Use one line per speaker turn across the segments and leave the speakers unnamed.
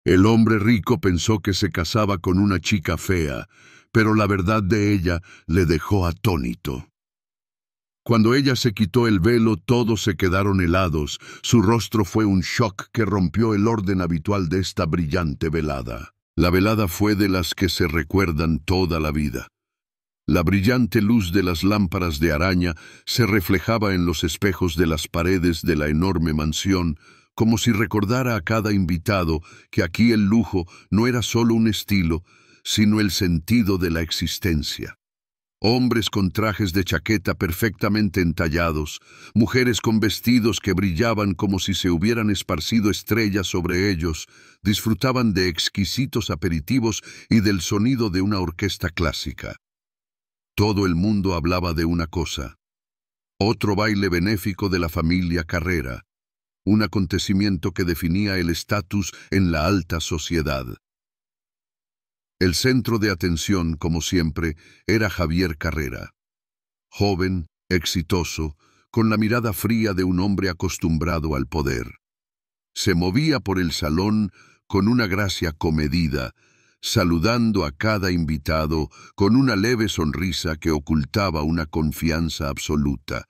El hombre rico pensó que se casaba con una chica fea, pero la verdad de ella le dejó atónito. Cuando ella se quitó el velo, todos se quedaron helados. Su rostro fue un shock que rompió el orden habitual de esta brillante velada. La velada fue de las que se recuerdan toda la vida. La brillante luz de las lámparas de araña se reflejaba en los espejos de las paredes de la enorme mansión, como si recordara a cada invitado que aquí el lujo no era solo un estilo, sino el sentido de la existencia. Hombres con trajes de chaqueta perfectamente entallados, mujeres con vestidos que brillaban como si se hubieran esparcido estrellas sobre ellos, disfrutaban de exquisitos aperitivos y del sonido de una orquesta clásica. Todo el mundo hablaba de una cosa: otro baile benéfico de la familia Carrera, un acontecimiento que definía el estatus en la alta sociedad. El centro de atención, como siempre, era Javier Carrera. Joven, exitoso, con la mirada fría de un hombre acostumbrado al poder. Se movía por el salón con una gracia comedida, saludando a cada invitado con una leve sonrisa que ocultaba una confianza absoluta.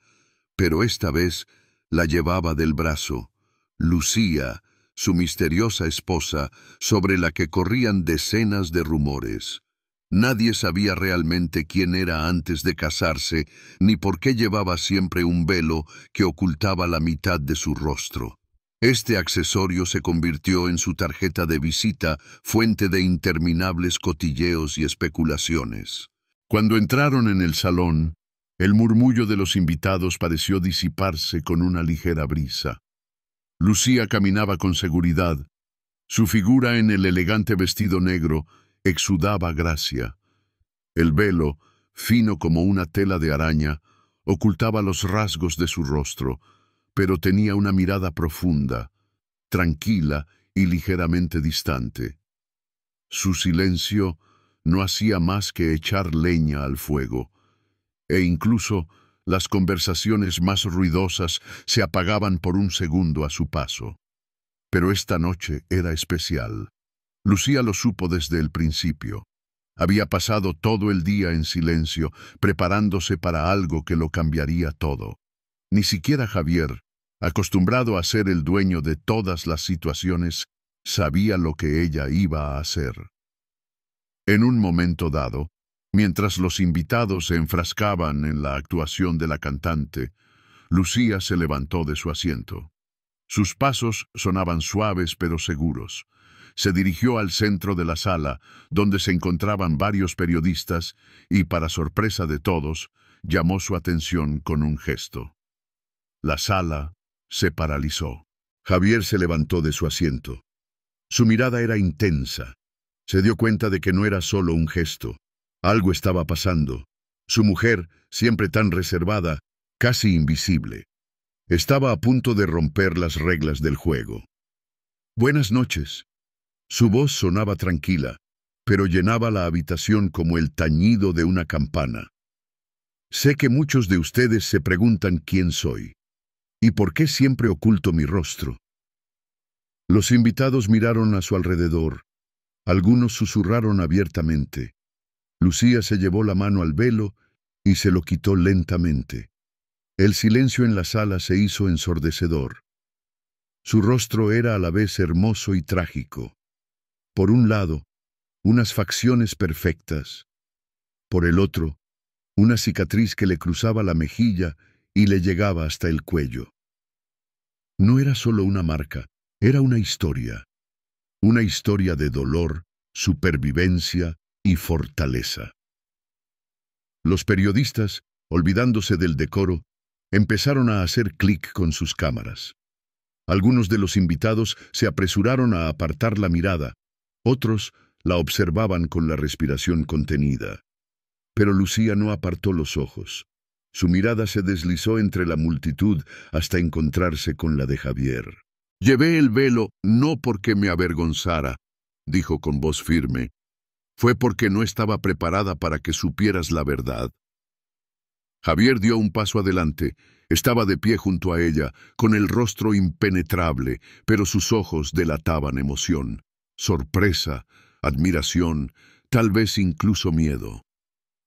Pero esta vez la llevaba del brazo, Lucía, su misteriosa esposa, sobre la que corrían decenas de rumores. Nadie sabía realmente quién era antes de casarse, ni por qué llevaba siempre un velo que ocultaba la mitad de su rostro. Este accesorio se convirtió en su tarjeta de visita, fuente de interminables cotilleos y especulaciones. Cuando entraron en el salón, el murmullo de los invitados pareció disiparse con una ligera brisa. Lucía caminaba con seguridad. Su figura en el elegante vestido negro exudaba gracia. El velo, fino como una tela de araña, ocultaba los rasgos de su rostro, pero tenía una mirada profunda, tranquila y ligeramente distante. Su silencio no hacía más que echar leña al fuego, e incluso las conversaciones más ruidosas se apagaban por un segundo a su paso. Pero esta noche era especial. Lucía lo supo desde el principio. Había pasado todo el día en silencio, preparándose para algo que lo cambiaría todo. Ni siquiera Javier, acostumbrado a ser el dueño de todas las situaciones, sabía lo que ella iba a hacer. En un momento dado, mientras los invitados se enfrascaban en la actuación de la cantante, Lucía se levantó de su asiento. Sus pasos sonaban suaves pero seguros. Se dirigió al centro de la sala, donde se encontraban varios periodistas, y, para sorpresa de todos, llamó su atención con un gesto. La sala se paralizó. Javier se levantó de su asiento. Su mirada era intensa. Se dio cuenta de que no era solo un gesto. Algo estaba pasando. Su mujer, siempre tan reservada, casi invisible, estaba a punto de romper las reglas del juego. «Buenas noches». Su voz sonaba tranquila, pero llenaba la habitación como el tañido de una campana. «Sé que muchos de ustedes se preguntan quién soy, y por qué siempre oculto mi rostro». Los invitados miraron a su alrededor. Algunos susurraron abiertamente. Lucía se llevó la mano al velo y se lo quitó lentamente. El silencio en la sala se hizo ensordecedor. Su rostro era a la vez hermoso y trágico. Por un lado, unas facciones perfectas. Por el otro, una cicatriz que le cruzaba la mejilla y le llegaba hasta el cuello. No era solo una marca, era una historia. Una historia de dolor, supervivencia y fortaleza. Los periodistas, olvidándose del decoro, empezaron a hacer clic con sus cámaras. Algunos de los invitados se apresuraron a apartar la mirada, otros la observaban con la respiración contenida. Pero Lucía no apartó los ojos. Su mirada se deslizó entre la multitud hasta encontrarse con la de Javier. «Llevé el velo no porque me avergonzara», dijo con voz firme. «Fue porque no estaba preparada para que supieras la verdad». Javier dio un paso adelante. Estaba de pie junto a ella, con el rostro impenetrable, pero sus ojos delataban emoción. sorpresa, admiración, tal vez incluso miedo.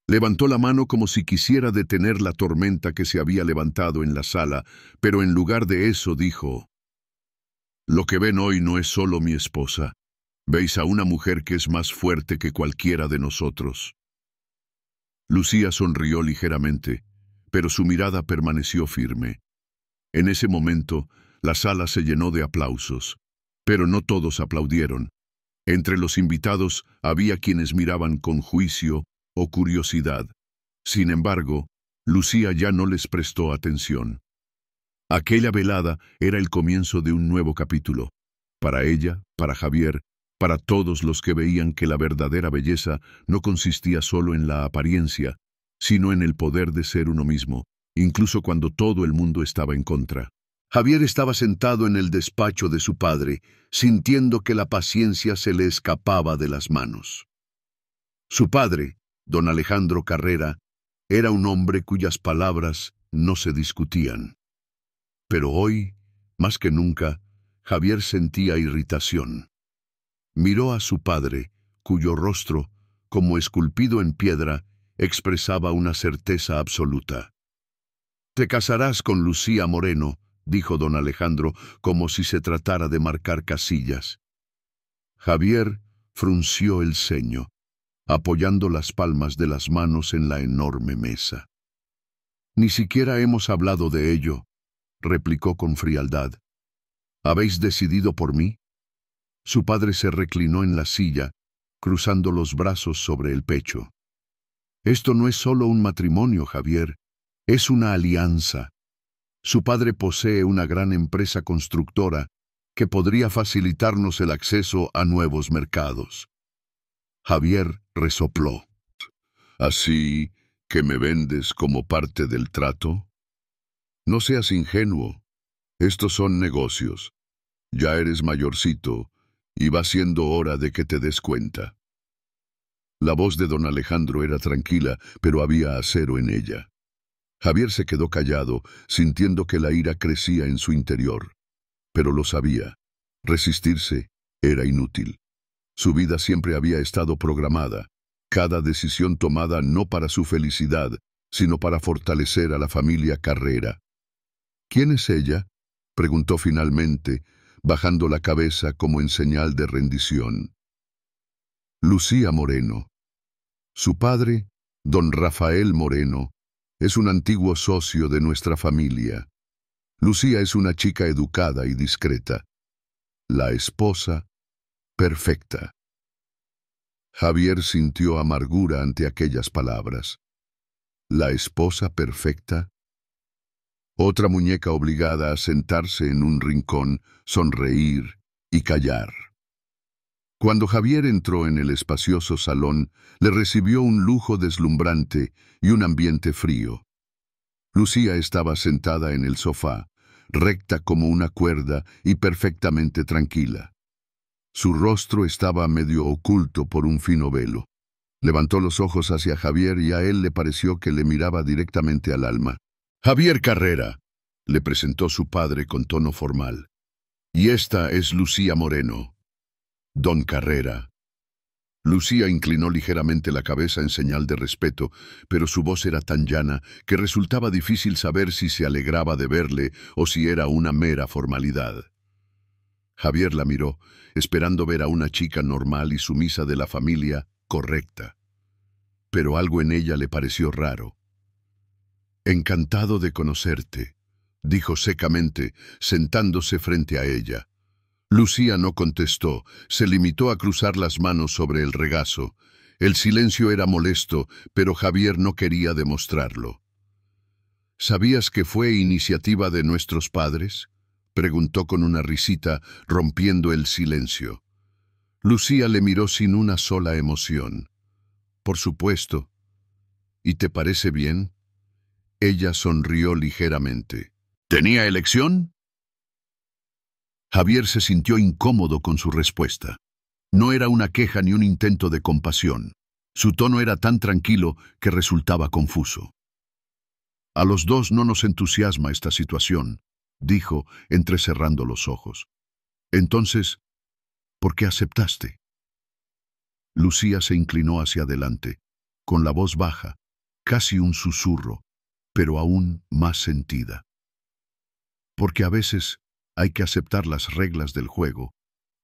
Levantó la mano como si quisiera detener la tormenta que se había levantado en la sala, pero en lugar de eso dijo: «Lo que ven hoy no es solo mi esposa. Veis a una mujer que es más fuerte que cualquiera de nosotros». Lucía sonrió ligeramente, pero su mirada permaneció firme. En ese momento, la sala se llenó de aplausos, pero no todos aplaudieron. Entre los invitados había quienes miraban con juicio o curiosidad. Sin embargo, Lucía ya no les prestó atención. Aquella velada era el comienzo de un nuevo capítulo. Para ella, para Javier, para todos los que veían que la verdadera belleza no consistía solo en la apariencia, sino en el poder de ser uno mismo, incluso cuando todo el mundo estaba en contra. Javier estaba sentado en el despacho de su padre, sintiendo que la paciencia se le escapaba de las manos. Su padre, don Alejandro Carrera, era un hombre cuyas palabras no se discutían. Pero hoy, más que nunca, Javier sentía irritación. Miró a su padre, cuyo rostro, como esculpido en piedra, expresaba una certeza absoluta. «Te casarás con Lucía Moreno», dijo don Alejandro, como si se tratara de marcar casillas. Javier frunció el ceño, apoyando las palmas de las manos en la enorme mesa. «Ni siquiera hemos hablado de ello», replicó con frialdad. «¿Habéis decidido por mí?» Su padre se reclinó en la silla, cruzando los brazos sobre el pecho. «Esto no es solo un matrimonio, Javier, es una alianza». Su padre posee una gran empresa constructora que podría facilitarnos el acceso a nuevos mercados. Javier resopló. «¿Así que me vendes como parte del trato? No seas ingenuo. Estos son negocios. Ya eres mayorcito y va siendo hora de que te des cuenta». La voz de don Alejandro era tranquila, pero había acero en ella. Javier se quedó callado, sintiendo que la ira crecía en su interior. Pero lo sabía. Resistirse era inútil. Su vida siempre había estado programada, cada decisión tomada no para su felicidad, sino para fortalecer a la familia Carrera. «¿Quién es ella?», preguntó finalmente, bajando la cabeza como en señal de rendición. «Lucía Moreno. Su padre, don Rafael Moreno, es un antiguo socio de nuestra familia. Lucía es una chica educada y discreta. La esposa perfecta». Javier sintió amargura ante aquellas palabras. ¿La esposa perfecta? Otra muñeca obligada a sentarse en un rincón, sonreír y callar. Cuando Javier entró en el espacioso salón, le recibió un lujo deslumbrante y un ambiente frío. Lucía estaba sentada en el sofá, recta como una cuerda y perfectamente tranquila. Su rostro estaba medio oculto por un fino velo. Levantó los ojos hacia Javier y a él le pareció que le miraba directamente al alma. «Javier Carrera», le presentó su padre con tono formal. «Y esta es Lucía Moreno, don Carrera». Lucía inclinó ligeramente la cabeza en señal de respeto, pero su voz era tan llana que resultaba difícil saber si se alegraba de verle o si era una mera formalidad. Javier la miró, esperando ver a una chica normal y sumisa de la familia correcta. Pero algo en ella le pareció raro. «Encantado de conocerte», dijo secamente, sentándose frente a ella. Lucía no contestó, se limitó a cruzar las manos sobre el regazo. El silencio era molesto, pero Javier no quería demostrarlo. «¿Sabías que fue iniciativa de nuestros padres?», preguntó con una risita, rompiendo el silencio. Lucía le miró sin una sola emoción. «Por supuesto. ¿Y te parece bien?». Ella sonrió ligeramente. «¿Tenía elección?». Javier se sintió incómodo con su respuesta. No era una queja ni un intento de compasión. Su tono era tan tranquilo que resultaba confuso. «A los dos no nos entusiasma esta situación», dijo, entrecerrando los ojos. «Entonces, porque aceptaste. Lucía se inclinó hacia adelante, con la voz baja, casi un susurro, pero aún más sentida. Porque a veces hay que aceptar las reglas del juego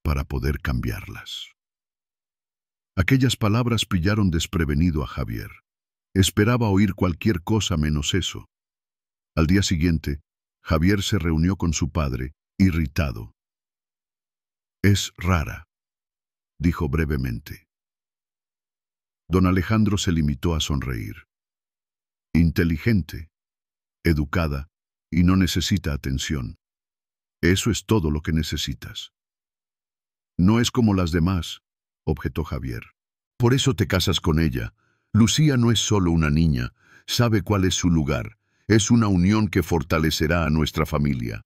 para poder cambiarlas. Aquellas palabras pillaron desprevenido a Javier. Esperaba oír cualquier cosa menos eso. Al día siguiente, Javier se reunió con su padre, irritado. «Es rara», dijo brevemente. Don Alejandro se limitó a sonreír. Inteligente, educada y no necesita atención. Eso es todo lo que necesitas. No es como las demás, objetó Javier. Por eso te casas con ella. Lucía no es solo una niña, sabe cuál es su lugar. Es una unión que fortalecerá a nuestra familia.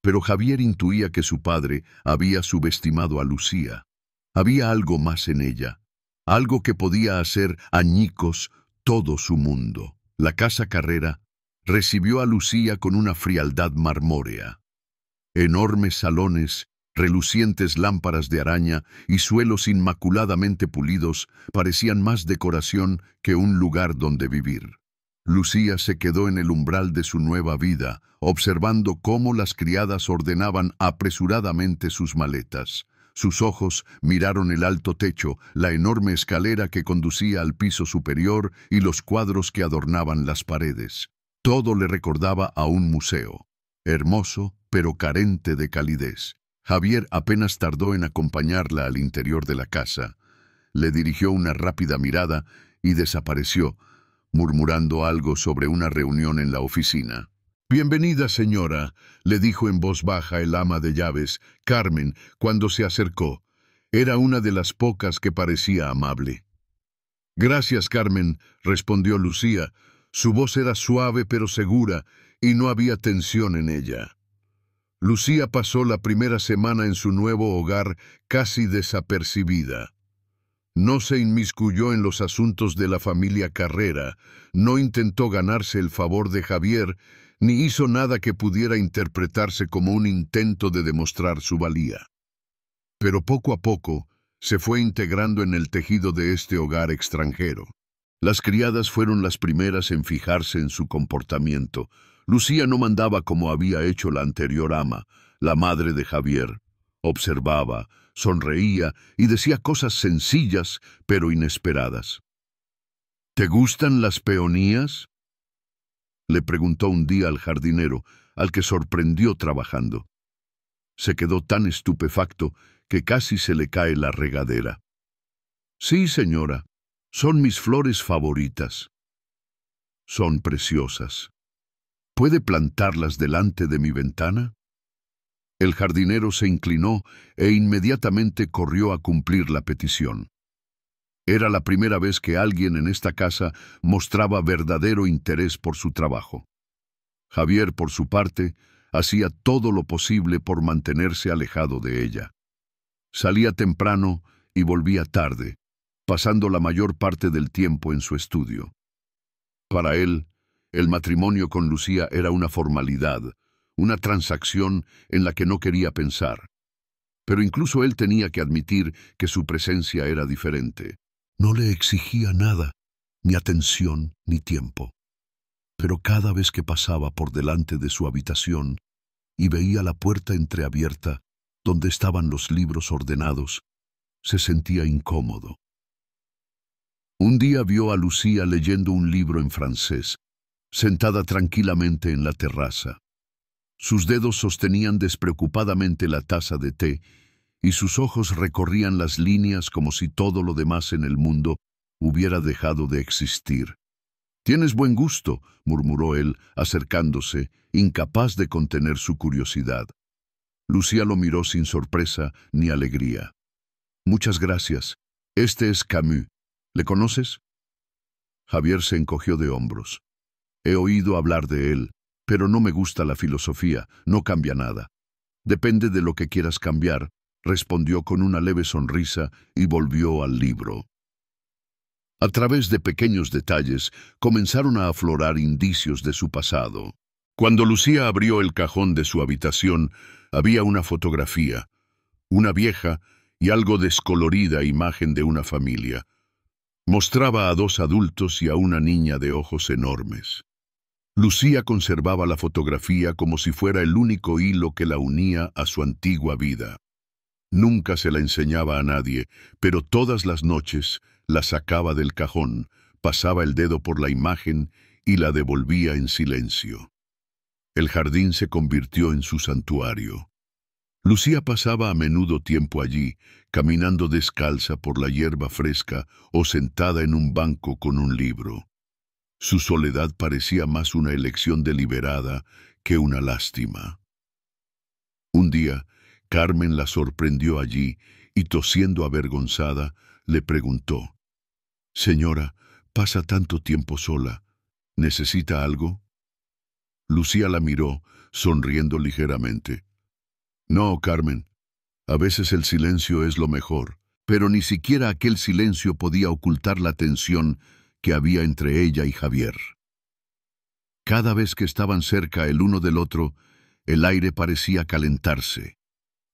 Pero Javier intuía que su padre había subestimado a Lucía. Había algo más en ella, algo que podía hacer añicos todo su mundo. La casa Carrera recibió a Lucía con una frialdad marmórea. Enormes salones, relucientes lámparas de araña y suelos inmaculadamente pulidos parecían más decoración que un lugar donde vivir. Lucía se quedó en el umbral de su nueva vida, observando cómo las criadas ordenaban apresuradamente sus maletas. Sus ojos miraron el alto techo, la enorme escalera que conducía al piso superior y los cuadros que adornaban las paredes. Todo le recordaba a un museo, hermoso pero carente de calidez. Javier apenas tardó en acompañarla al interior de la casa. Le dirigió una rápida mirada y desapareció, murmurando algo sobre una reunión en la oficina. «Bienvenida, señora», le dijo en voz baja el ama de llaves, Carmen, cuando se acercó. Era una de las pocas que parecía amable. «Gracias, Carmen», respondió Lucía. Su voz era suave pero segura, y no había tensión en ella. Lucía pasó la primera semana en su nuevo hogar casi desapercibida. No se inmiscuyó en los asuntos de la familia Carrera, no intentó ganarse el favor de Javier, ni hizo nada que pudiera interpretarse como un intento de demostrar su valía. Pero poco a poco se fue integrando en el tejido de este hogar extranjero. Las criadas fueron las primeras en fijarse en su comportamiento. Lucía no mandaba como había hecho la anterior ama, la madre de Javier. Observaba, sonreía y decía cosas sencillas pero inesperadas. «¿Te gustan las peonías?», le preguntó un día al jardinero, al que sorprendió trabajando. Se quedó tan estupefacto que casi se le cae la regadera. «Sí, señora, son mis flores favoritas. Son preciosas. ¿Puede plantarlas delante de mi ventana?». El jardinero se inclinó e inmediatamente corrió a cumplir la petición. Era la primera vez que alguien en esta casa mostraba verdadero interés por su trabajo. Javier, por su parte, hacía todo lo posible por mantenerse alejado de ella. Salía temprano y volvía tarde, pasando la mayor parte del tiempo en su estudio. Para él, el matrimonio con Lucía era una formalidad, una transacción en la que no quería pensar. Pero incluso él tenía que admitir que su presencia era diferente. No le exigía nada, ni atención, ni tiempo. Pero cada vez que pasaba por delante de su habitación y veía la puerta entreabierta, donde estaban los libros ordenados, se sentía incómodo. Un día vio a Lucía leyendo un libro en francés, sentada tranquilamente en la terraza. Sus dedos sostenían despreocupadamente la taza de té y sus ojos recorrían las líneas como si todo lo demás en el mundo hubiera dejado de existir. «Tienes buen gusto», murmuró él, acercándose, incapaz de contener su curiosidad. Lucía lo miró sin sorpresa ni alegría. «Muchas gracias. Este es Camus. ¿Le conoces?». Javier se encogió de hombros. «He oído hablar de él, pero no me gusta la filosofía, no cambia nada». «Depende de lo que quieras cambiar», respondió con una leve sonrisa y volvió al libro. A través de pequeños detalles comenzaron a aflorar indicios de su pasado. Cuando Lucía abrió el cajón de su habitación, había una fotografía, una vieja y algo descolorida imagen de una familia. Mostraba a dos adultos y a una niña de ojos enormes. Lucía conservaba la fotografía como si fuera el único hilo que la unía a su antigua vida. Nunca se la enseñaba a nadie, pero todas las noches la sacaba del cajón, pasaba el dedo por la imagen y la devolvía en silencio. El jardín se convirtió en su santuario. Lucía pasaba a menudo tiempo allí, caminando descalza por la hierba fresca o sentada en un banco con un libro. Su soledad parecía más una elección deliberada que una lástima. Un día, Carmen la sorprendió allí y, tosiendo avergonzada, le preguntó: «Señora, pasa tanto tiempo sola. ¿Necesita algo?» Lucía la miró, sonriendo ligeramente. «No, Carmen. A veces el silencio es lo mejor», pero ni siquiera aquel silencio podía ocultar la tensión que había entre ella y Javier. Cada vez que estaban cerca el uno del otro, el aire parecía calentarse.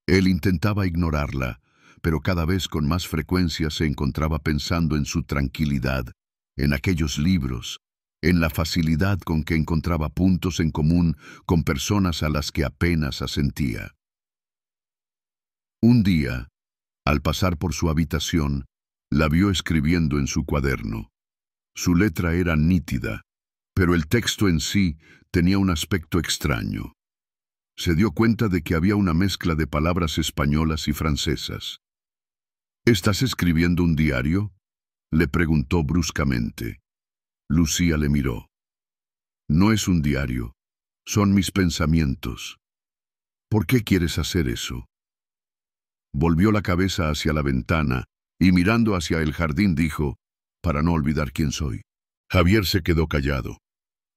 Él intentaba ignorarla, pero cada vez con más frecuencia se encontraba pensando en su tranquilidad, en aquellos libros, en la facilidad con que encontraba puntos en común con personas a las que apenas asentía. Un día, al pasar por su habitación, la vio escribiendo en su cuaderno. Su letra era nítida, pero el texto en sí tenía un aspecto extraño. Se dio cuenta de que había una mezcla de palabras españolas y francesas. «¿Estás escribiendo un diario?», le preguntó bruscamente. Lucía le miró. «No es un diario, son mis pensamientos. ¿Por qué quieres hacer eso?». Volvió la cabeza hacia la ventana y, mirando hacia el jardín, dijo: «Para no olvidar quién soy». Javier se quedó callado.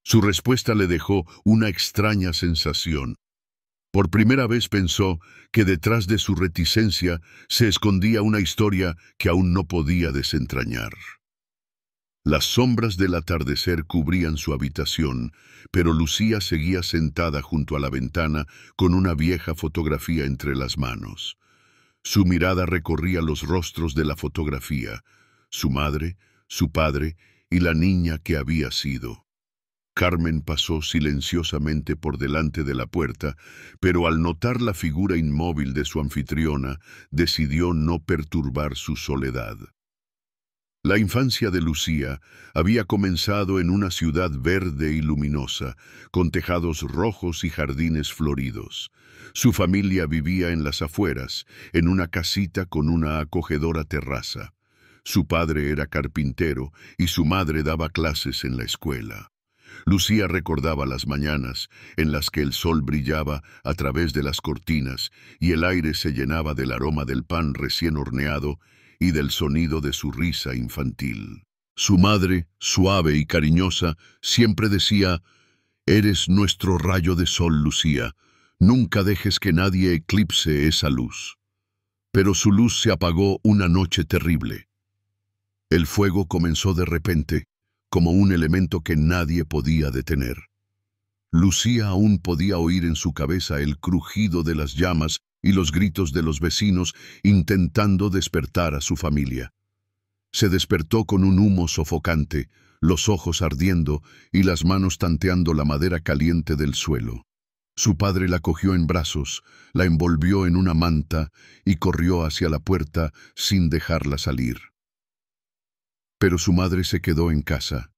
Su respuesta le dejó una extraña sensación. Por primera vez pensó que detrás de su reticencia se escondía una historia que aún no podía desentrañar. Las sombras del atardecer cubrían su habitación, pero Lucía seguía sentada junto a la ventana con una vieja fotografía entre las manos. Su mirada recorría los rostros de la fotografía, su madre, su padre y la niña que había sido. Carmen pasó silenciosamente por delante de la puerta, pero al notar la figura inmóvil de su anfitriona, decidió no perturbar su soledad. La infancia de Lucía había comenzado en una ciudad verde y luminosa, con tejados rojos y jardines floridos. Su familia vivía en las afueras, en una casita con una acogedora terraza. Su padre era carpintero y su madre daba clases en la escuela. Lucía recordaba las mañanas en las que el sol brillaba a través de las cortinas y el aire se llenaba del aroma del pan recién horneado y del sonido de su risa infantil. Su madre, suave y cariñosa, siempre decía: «Eres nuestro rayo de sol, Lucía. Nunca dejes que nadie eclipse esa luz». Pero su luz se apagó una noche terrible. El fuego comenzó de repente, como un elemento que nadie podía detener. Lucía aún podía oír en su cabeza el crujido de las llamas y los gritos de los vecinos intentando despertar a su familia. Se despertó con un humo sofocante, los ojos ardiendo y las manos tanteando la madera caliente del suelo. Su padre la cogió en brazos, la envolvió en una manta y corrió hacia la puerta sin dejarla salir. Pero su madre se quedó en casa.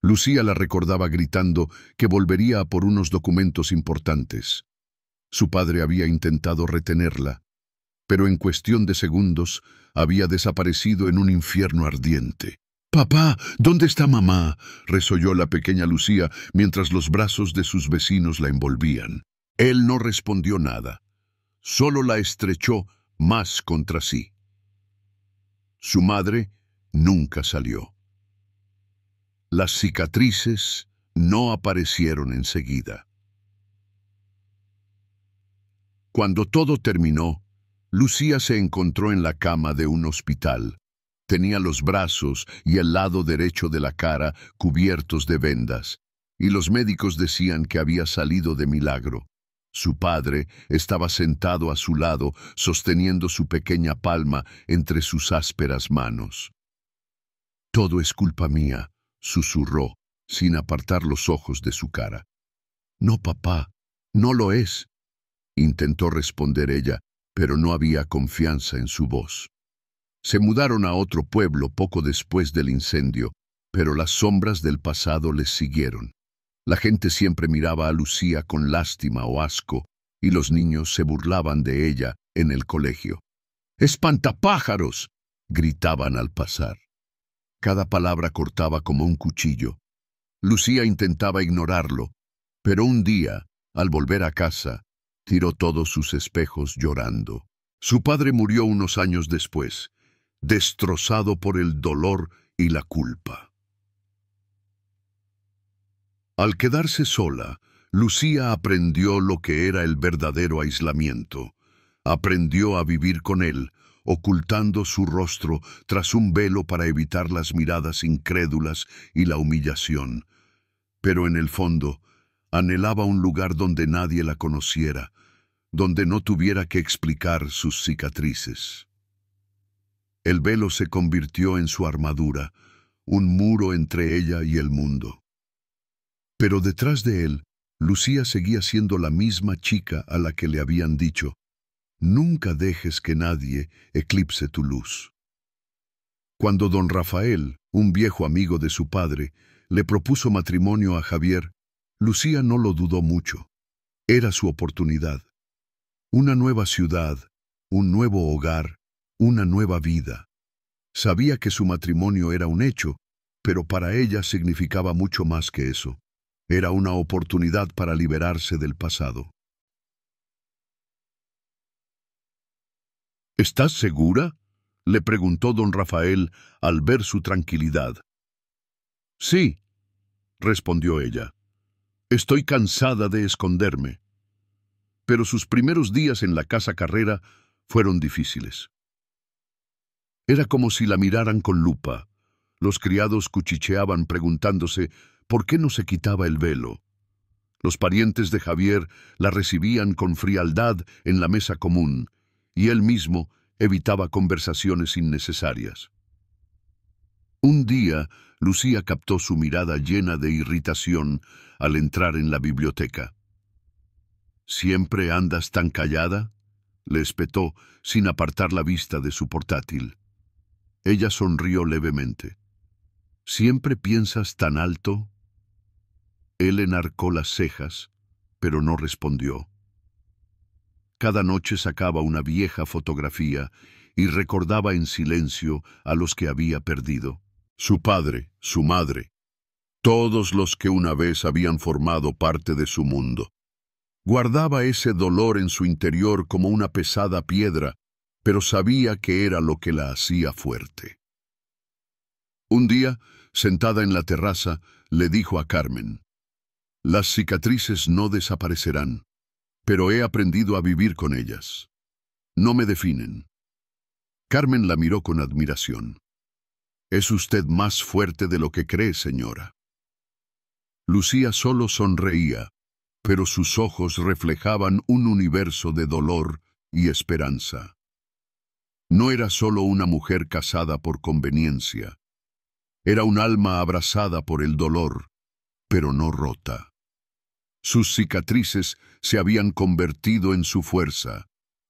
Lucía la recordaba gritando que volvería a por unos documentos importantes. Su padre había intentado retenerla, pero en cuestión de segundos había desaparecido en un infierno ardiente. «Papá, ¿dónde está mamá?», resolló la pequeña Lucía mientras los brazos de sus vecinos la envolvían. Él no respondió nada, solo la estrechó más contra sí. Su madre nunca salió. Las cicatrices no aparecieron enseguida. Cuando todo terminó, Lucía se encontró en la cama de un hospital. Tenía los brazos y el lado derecho de la cara cubiertos de vendas, y los médicos decían que había salido de milagro. Su padre estaba sentado a su lado, sosteniendo su pequeña palma entre sus ásperas manos. «Todo es culpa mía», susurró, sin apartar los ojos de su cara. «No, papá, no lo es», intentó responder ella, pero no había confianza en su voz. Se mudaron a otro pueblo poco después del incendio, pero las sombras del pasado les siguieron. La gente siempre miraba a Lucía con lástima o asco, y los niños se burlaban de ella en el colegio. «¡Espantapájaros!», gritaban al pasar. Cada palabra cortaba como un cuchillo. Lucía intentaba ignorarlo, pero un día, al volver a casa, tiró todos sus espejos llorando. Su padre murió unos años después, destrozado por el dolor y la culpa. Al quedarse sola, Lucía aprendió lo que era el verdadero aislamiento. Aprendió a vivir con él, ocultando su rostro tras un velo para evitar las miradas incrédulas y la humillación. Pero en el fondo, anhelaba un lugar donde nadie la conociera, donde no tuviera que explicar sus cicatrices. El velo se convirtió en su armadura, un muro entre ella y el mundo. Pero detrás de él, Lucía seguía siendo la misma chica a la que le habían dicho: «Nunca dejes que nadie eclipse tu luz». Cuando don Rafael, un viejo amigo de su padre, le propuso matrimonio a Javier, Lucía no lo dudó mucho. Era su oportunidad. Una nueva ciudad, un nuevo hogar, una nueva vida. Sabía que su matrimonio era un hecho, pero para ella significaba mucho más que eso. Era una oportunidad para liberarse del pasado. «¿Estás segura?», le preguntó don Rafael al ver su tranquilidad. «Sí», respondió ella. «Estoy cansada de esconderme». Pero sus primeros días en la casa Carrera fueron difíciles. Era como si la miraran con lupa. Los criados cuchicheaban preguntándose por qué no se quitaba el velo. Los parientes de Javier la recibían con frialdad en la mesa común, y él mismo evitaba conversaciones innecesarias. Un día, Lucía captó su mirada llena de irritación al entrar en la biblioteca. «¿Siempre andas tan callada?», le espetó, sin apartar la vista de su portátil. Ella sonrió levemente. «¿Siempre piensas tan alto?». Él enarcó las cejas, pero no respondió. Cada noche sacaba una vieja fotografía y recordaba en silencio a los que había perdido. Su padre, su madre, todos los que una vez habían formado parte de su mundo. Guardaba ese dolor en su interior como una pesada piedra, pero sabía que era lo que la hacía fuerte. Un día, sentada en la terraza, le dijo a Carmen: «Las cicatrices no desaparecerán, pero he aprendido a vivir con ellas. No me definen». Carmen la miró con admiración. «Es usted más fuerte de lo que cree, señora». Lucía solo sonreía, pero sus ojos reflejaban un universo de dolor y esperanza. No era solo una mujer casada por conveniencia. Era un alma abrazada por el dolor, pero no rota. Sus cicatrices se habían convertido en su fuerza,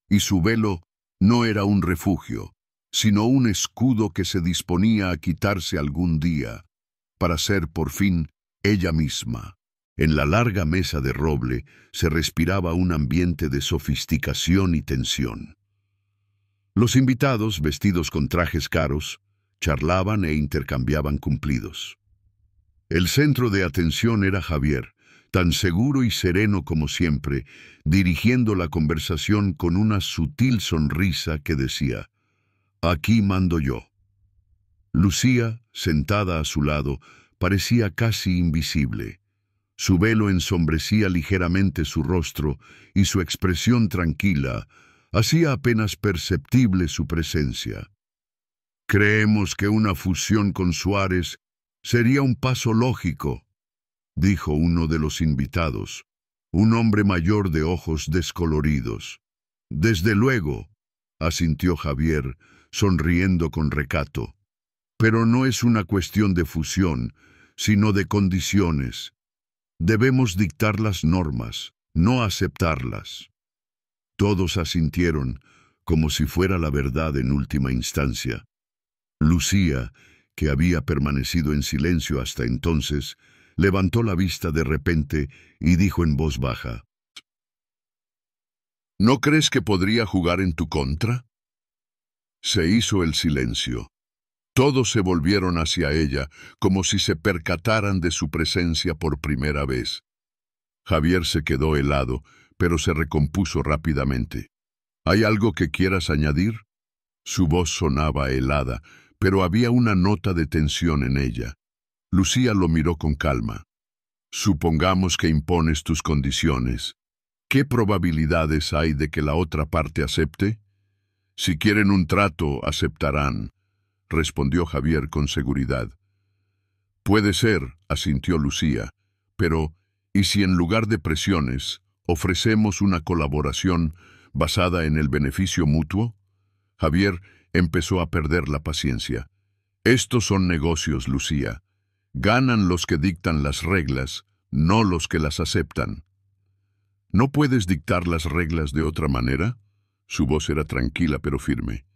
y su velo no era un refugio, sino un escudo que se disponía a quitarse algún día, para ser por fin ella misma. En la larga mesa de roble se respiraba un ambiente de sofisticación y tensión. Los invitados, vestidos con trajes caros, charlaban e intercambiaban cumplidos. El centro de atención era Javier, tan seguro y sereno como siempre, dirigiendo la conversación con una sutil sonrisa que decía: «Aquí mando yo». Lucía, sentada a su lado, parecía casi invisible. Su velo ensombrecía ligeramente su rostro y su expresión tranquila hacía apenas perceptible su presencia. «Creemos que una fusión con Suárez sería un paso lógico», dijo uno de los invitados. un hombre mayor de ojos descoloridos. Desde luego, asintió Javier, sonriendo con recato. Pero no es una cuestión de fusión, sino de condiciones. Debemos dictar las normas, no aceptarlas. Todos asintieron, como si fuera la verdad en última instancia. Lucía, que había permanecido en silencio hasta entonces, levantó la vista de repente y dijo en voz baja: ¿No crees que podría jugar en tu contra? Se hizo el silencio. Todos se volvieron hacia ella, como si se percataran de su presencia por primera vez. Javier se quedó helado, pero se recompuso rápidamente. ¿Hay algo que quieras añadir? Su voz sonaba helada, pero había una nota de tensión en ella. Lucía lo miró con calma. Supongamos que impones tus condiciones. ¿Qué probabilidades hay de que la otra parte acepte? Si quieren un trato, aceptarán, respondió Javier con seguridad. Puede ser, asintió Lucía, pero ¿y si en lugar de presiones ofrecemos una colaboración basada en el beneficio mutuo? Javier empezó a perder la paciencia. Estos son negocios, Lucía. Ganan los que dictan las reglas, no los que las aceptan. ¿No puedes dictar las reglas de otra manera? Su voz era tranquila pero firme.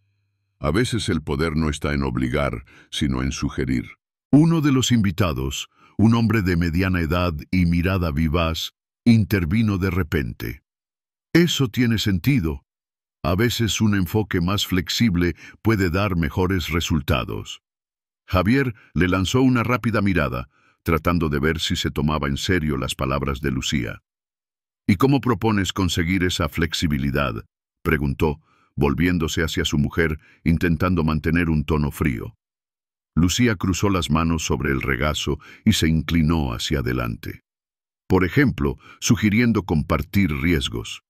A veces el poder no está en obligar, sino en sugerir. Uno de los invitados, un hombre de mediana edad y mirada vivaz, intervino de repente. Eso tiene sentido. A veces un enfoque más flexible puede dar mejores resultados. Javier le lanzó una rápida mirada, tratando de ver si se tomaba en serio las palabras de Lucía. ¿Y cómo propones conseguir esa flexibilidad?, preguntó, volviéndose hacia su mujer, intentando mantener un tono frío. Lucía cruzó las manos sobre el regazo y se inclinó hacia adelante. Por ejemplo, sugiriendo compartir riesgos.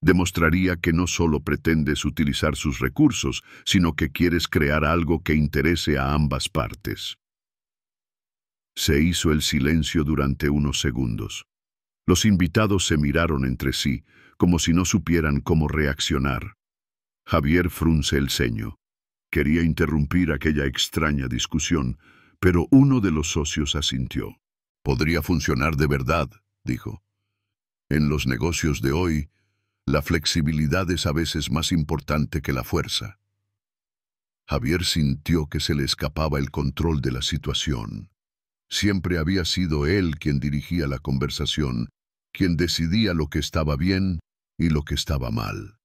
Demostraría que no solo pretendes utilizar sus recursos, sino que quieres crear algo que interese a ambas partes. Se hizo el silencio durante unos segundos. Los invitados se miraron entre sí, como si no supieran cómo reaccionar. Javier frunce el ceño. Quería interrumpir aquella extraña discusión, pero uno de los socios asintió. Podría funcionar de verdad, dijo. En los negocios de hoy, la flexibilidad es a veces más importante que la fuerza. Javier sintió que se le escapaba el control de la situación. Siempre había sido él quien dirigía la conversación, quien decidía lo que estaba bien y lo que estaba mal.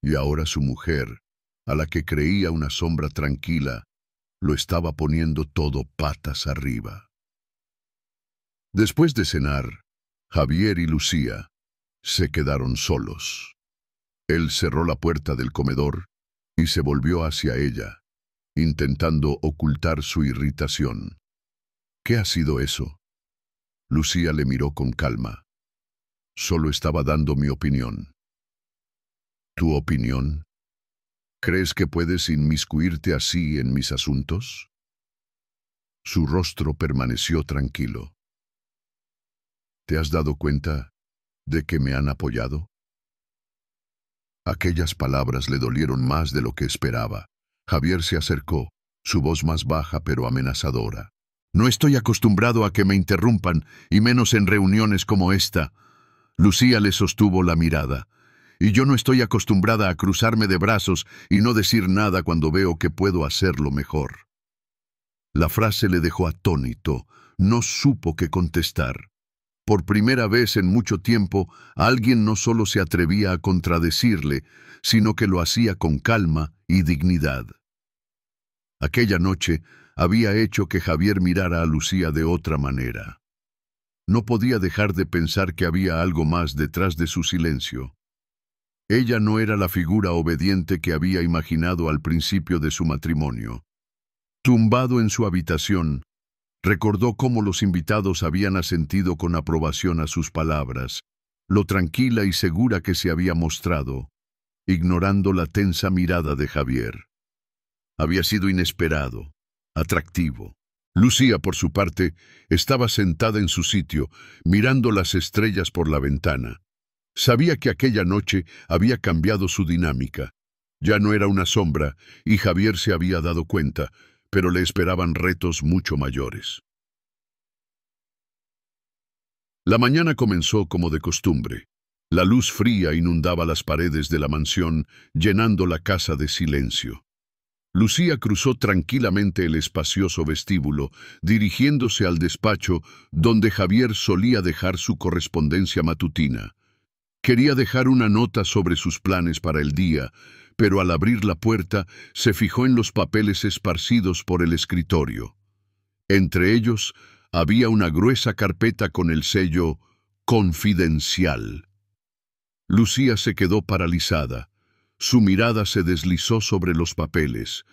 Y ahora su mujer, a la que creía una sombra tranquila, lo estaba poniendo todo patas arriba. Después de cenar, Javier y Lucía se quedaron solos. Él cerró la puerta del comedor y se volvió hacia ella, intentando ocultar su irritación. ¿Qué ha sido eso? Lucía le miró con calma. Solo estaba dando mi opinión. ¿Tu opinión? ¿Crees que puedes inmiscuirte así en mis asuntos? Su rostro permaneció tranquilo. ¿Te has dado cuenta de que me han apoyado? Aquellas palabras le dolieron más de lo que esperaba. Javier se acercó, su voz más baja pero amenazadora. No estoy acostumbrado a que me interrumpan, y menos en reuniones como esta. Lucía le sostuvo la mirada. Y yo no estoy acostumbrada a cruzarme de brazos y no decir nada cuando veo que puedo hacerlo mejor. La frase le dejó atónito. No supo qué contestar. Por primera vez en mucho tiempo, alguien no solo se atrevía a contradecirle, sino que lo hacía con calma y dignidad. Aquella noche había hecho que Javier mirara a Lucía de otra manera. No podía dejar de pensar que había algo más detrás de su silencio. Ella no era la figura obediente que había imaginado al principio de su matrimonio. Tumbado en su habitación, recordó cómo los invitados habían asentido con aprobación a sus palabras, lo tranquila y segura que se había mostrado, ignorando la tensa mirada de Javier. Había sido inesperado, atractivo, Lucía, por su parte, estaba sentada en su sitio, mirando las estrellas por la ventana. Sabía que aquella noche había cambiado su dinámica. Ya no era una sombra, y Javier se había dado cuenta, pero le esperaban retos mucho mayores. La mañana comenzó como de costumbre. La luz fría inundaba las paredes de la mansión, llenando la casa de silencio. Lucía cruzó tranquilamente el espacioso vestíbulo, dirigiéndose al despacho donde Javier solía dejar su correspondencia matutina. Quería dejar una nota sobre sus planes para el día, pero al abrir la puerta se fijó en los papeles esparcidos por el escritorio. Entre ellos había una gruesa carpeta con el sello «Confidencial». Lucía se quedó paralizada. Su mirada se deslizó sobre los papeles.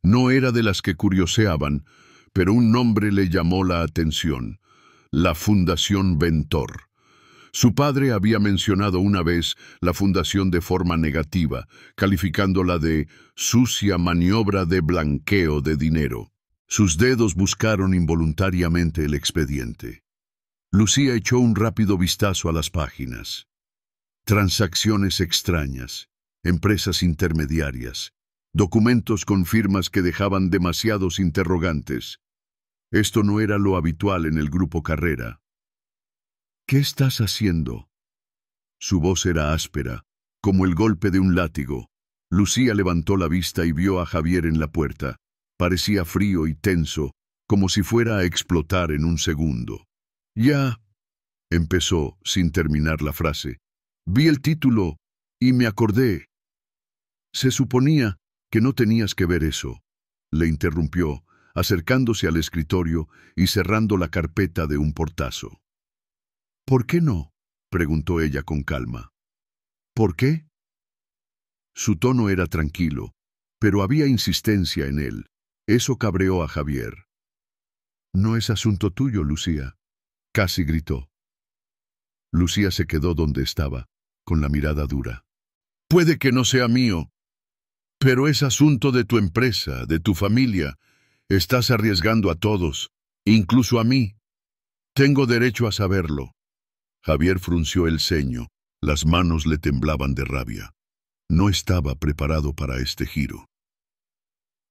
No era de las que curioseaban, pero un nombre le llamó la atención: la Fundación Ventor. Su padre había mencionado una vez la fundación de forma negativa, calificándola de sucia maniobra de blanqueo de dinero. Sus dedos buscaron involuntariamente el expediente. Lucía echó un rápido vistazo a las páginas. Transacciones extrañas, empresas intermediarias, documentos con firmas que dejaban demasiados interrogantes. Esto no era lo habitual en el Grupo Carrera. «¿Qué estás haciendo?». Su voz era áspera, como el golpe de un látigo. Lucía levantó la vista y vio a Javier en la puerta. Parecía frío y tenso, como si fuera a explotar en un segundo. «Ya», empezó, sin terminar la frase. «Vi el título y me acordé». «Se suponía que no tenías que ver eso», le interrumpió, acercándose al escritorio y cerrando la carpeta de un portazo. «¿Por qué no?», preguntó ella con calma. «¿Por qué?». Su tono era tranquilo, pero había insistencia en él. Eso cabreó a Javier. «No es asunto tuyo, Lucía», casi gritó. Lucía se quedó donde estaba, con la mirada dura. «Puede que no sea mío, pero es asunto de tu empresa, de tu familia. Estás arriesgando a todos, incluso a mí. Tengo derecho a saberlo». Javier frunció el ceño. Las manos le temblaban de rabia. No estaba preparado para este giro.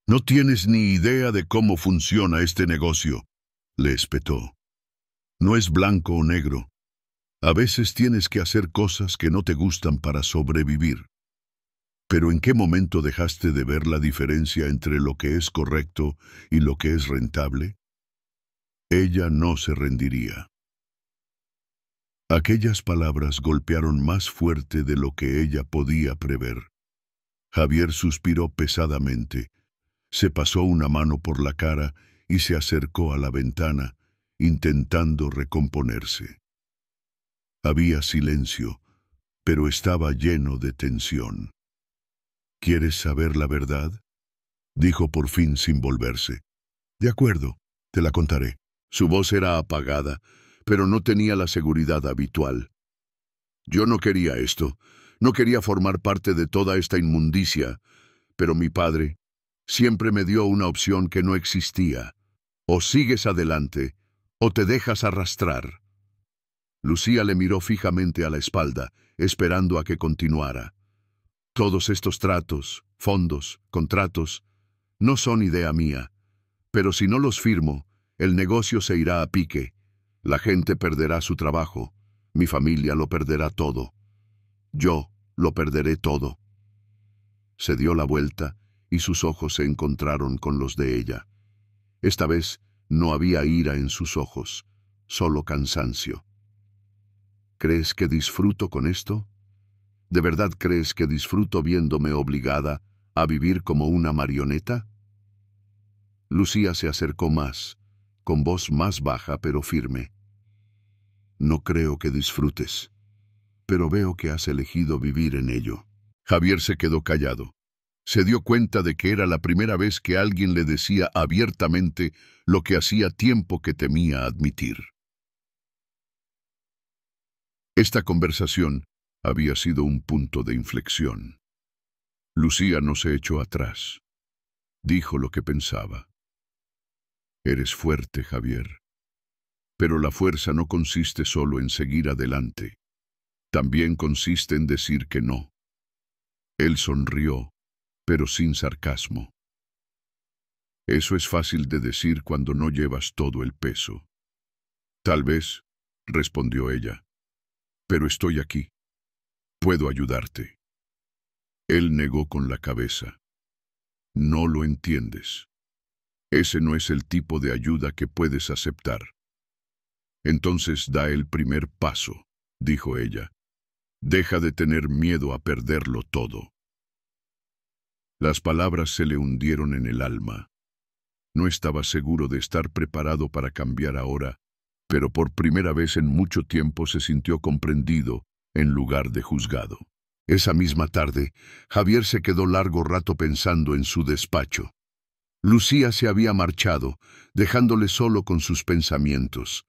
«No tienes ni idea de cómo funciona este negocio», le espetó. «No es blanco o negro. A veces tienes que hacer cosas que no te gustan para sobrevivir. Pero ¿en qué momento dejaste de ver la diferencia entre lo que es correcto y lo que es rentable?». Ella no se rendiría. Aquellas palabras golpearon más fuerte de lo que ella podía prever. Javier suspiró pesadamente. Se pasó una mano por la cara y se acercó a la ventana, intentando recomponerse. Había silencio, pero estaba lleno de tensión. «¿Quieres saber la verdad?», dijo por fin sin volverse. «De acuerdo, te la contaré». Su voz era apagada, pero no tenía la seguridad habitual. «Yo no quería esto, no quería formar parte de toda esta inmundicia, pero mi padre siempre me dio una opción que no existía. O sigues adelante, o te dejas arrastrar». Lucía le miró fijamente a la espalda, esperando a que continuara. «Todos estos tratos, fondos, contratos, no son idea mía, pero si no los firmo, el negocio se irá a pique. La gente perderá su trabajo, mi familia lo perderá todo. Yo lo perderé todo». Se dio la vuelta y sus ojos se encontraron con los de ella. Esta vez no había ira en sus ojos, solo cansancio. «¿Crees que disfruto con esto? ¿De verdad crees que disfruto viéndome obligada a vivir como una marioneta?». Lucía se acercó más, con voz más baja pero firme. «No creo que disfrutes, pero veo que has elegido vivir en ello». Javier se quedó callado. Se dio cuenta de que era la primera vez que alguien le decía abiertamente lo que hacía tiempo que temía admitir. Esta conversación había sido un punto de inflexión. Lucía no se echó atrás. Dijo lo que pensaba. Eres fuerte, Javier. Pero la fuerza no consiste solo en seguir adelante. También consiste en decir que no. Él sonrió, pero sin sarcasmo. Eso es fácil de decir cuando no llevas todo el peso. Tal vez, respondió ella, pero estoy aquí. Puedo ayudarte. Él negó con la cabeza. No lo entiendes. Ese no es el tipo de ayuda que puedes aceptar. Entonces da el primer paso, dijo ella. Deja de tener miedo a perderlo todo. Las palabras se le hundieron en el alma. No estaba seguro de estar preparado para cambiar ahora, pero por primera vez en mucho tiempo se sintió comprendido en lugar de juzgado. Esa misma tarde, Javier se quedó largo rato pensando en su despacho. Lucía se había marchado, dejándole solo con sus pensamientos,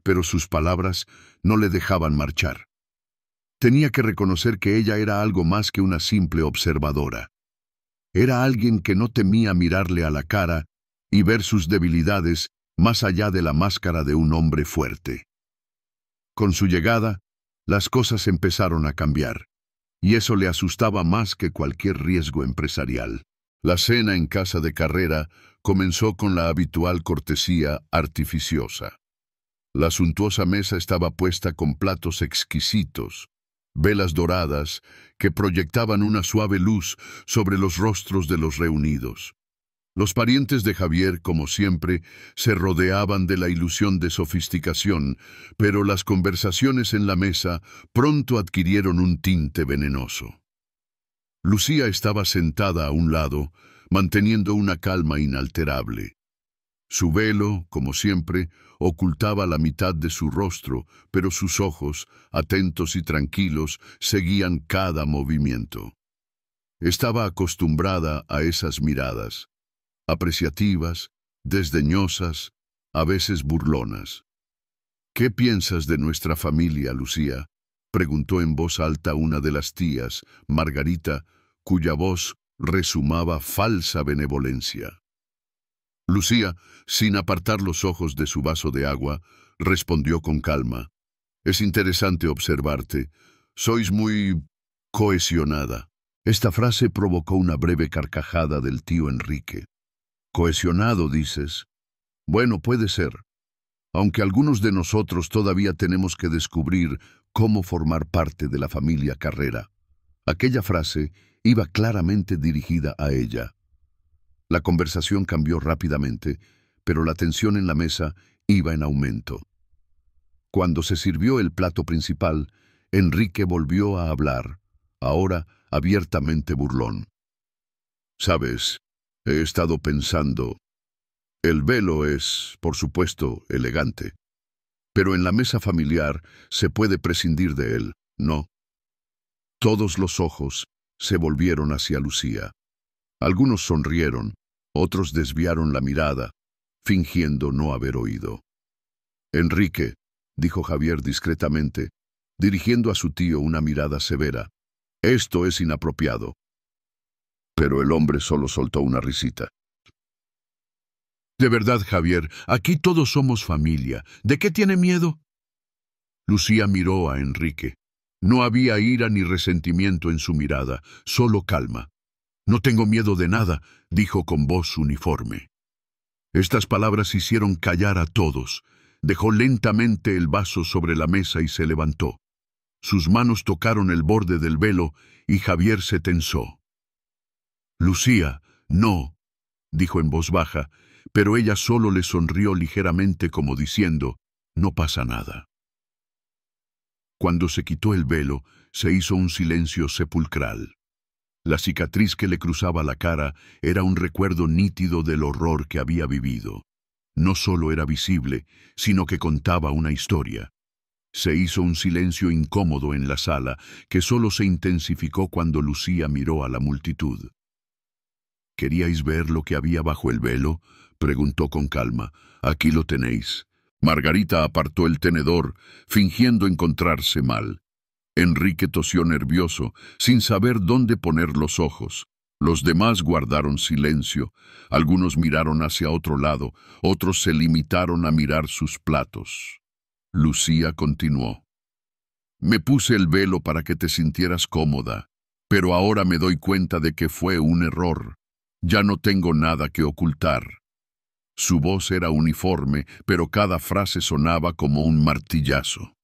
pero sus palabras no le dejaban marchar. Tenía que reconocer que ella era algo más que una simple observadora. Era alguien que no temía mirarle a la cara y ver sus debilidades más allá de la máscara de un hombre fuerte. Con su llegada, las cosas empezaron a cambiar, y eso le asustaba más que cualquier riesgo empresarial. La cena en casa de Carrera comenzó con la habitual cortesía artificiosa. La suntuosa mesa estaba puesta con platos exquisitos, velas doradas que proyectaban una suave luz sobre los rostros de los reunidos. Los parientes de Javier, como siempre, se rodeaban de la ilusión de sofisticación, pero las conversaciones en la mesa pronto adquirieron un tinte venenoso. Lucía estaba sentada a un lado, manteniendo una calma inalterable. Su velo, como siempre, ocultaba la mitad de su rostro, pero sus ojos, atentos y tranquilos, seguían cada movimiento. Estaba acostumbrada a esas miradas, apreciativas, desdeñosas, a veces burlonas. «¿Qué piensas de nuestra familia, Lucía?», preguntó en voz alta una de las tías, Margarita, cuya voz resumaba falsa benevolencia. Lucía, sin apartar los ojos de su vaso de agua, respondió con calma. «Es interesante observarte. Sois muy cohesionada». Esta frase provocó una breve carcajada del tío Enrique. «¿Cohesionado, dices? Bueno, puede ser. Aunque algunos de nosotros todavía tenemos que descubrir cómo formar parte de la familia Carrera». Aquella frase iba claramente dirigida a ella. La conversación cambió rápidamente, pero la tensión en la mesa iba en aumento. Cuando se sirvió el plato principal, Enrique volvió a hablar, ahora abiertamente burlón. «Sabes, he estado pensando. El velo es, por supuesto, elegante. Pero en la mesa familiar se puede prescindir de él, ¿no?». Todos los ojos se volvieron hacia Lucía. Algunos sonrieron, otros desviaron la mirada, fingiendo no haber oído. «Enrique», dijo Javier discretamente, dirigiendo a su tío una mirada severa, «esto es inapropiado». Pero el hombre solo soltó una risita. «De verdad, Javier, aquí todos somos familia. ¿De qué tiene miedo?». Lucía miró a Enrique. No había ira ni resentimiento en su mirada, solo calma. «No tengo miedo de nada», dijo con voz uniforme. Estas palabras hicieron callar a todos. Dejó lentamente el vaso sobre la mesa y se levantó. Sus manos tocaron el borde del velo y Javier se tensó. «Lucía, no», dijo en voz baja, pero ella solo le sonrió ligeramente como diciendo, «No pasa nada». Cuando se quitó el velo, se hizo un silencio sepulcral. La cicatriz que le cruzaba la cara era un recuerdo nítido del horror que había vivido. No solo era visible, sino que contaba una historia. Se hizo un silencio incómodo en la sala, que solo se intensificó cuando Lucía miró a la multitud. «¿Queríais ver lo que había bajo el velo?», preguntó con calma. «Aquí lo tenéis». Margarita apartó el tenedor, fingiendo encontrarse mal. Enrique tosió nervioso, sin saber dónde poner los ojos. Los demás guardaron silencio, algunos miraron hacia otro lado, otros se limitaron a mirar sus platos. Lucía continuó. Me puse el velo para que te sintieras cómoda, pero ahora me doy cuenta de que fue un error. Ya no tengo nada que ocultar. Su voz era uniforme, pero cada frase sonaba como un martillazo.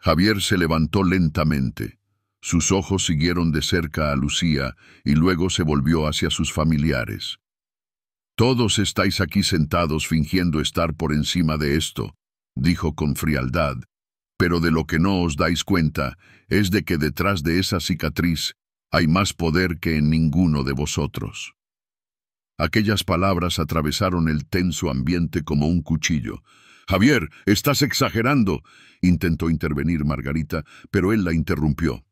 Javier se levantó lentamente. Sus ojos siguieron de cerca a Lucía y luego se volvió hacia sus familiares. Todos estáis aquí sentados fingiendo estar por encima de esto, dijo con frialdad, pero de lo que no os dais cuenta es de que detrás de esa cicatriz hay más poder que en ninguno de vosotros. Aquellas palabras atravesaron el tenso ambiente como un cuchillo. Javier, estás exagerando, intentó intervenir Margarita, pero él la interrumpió.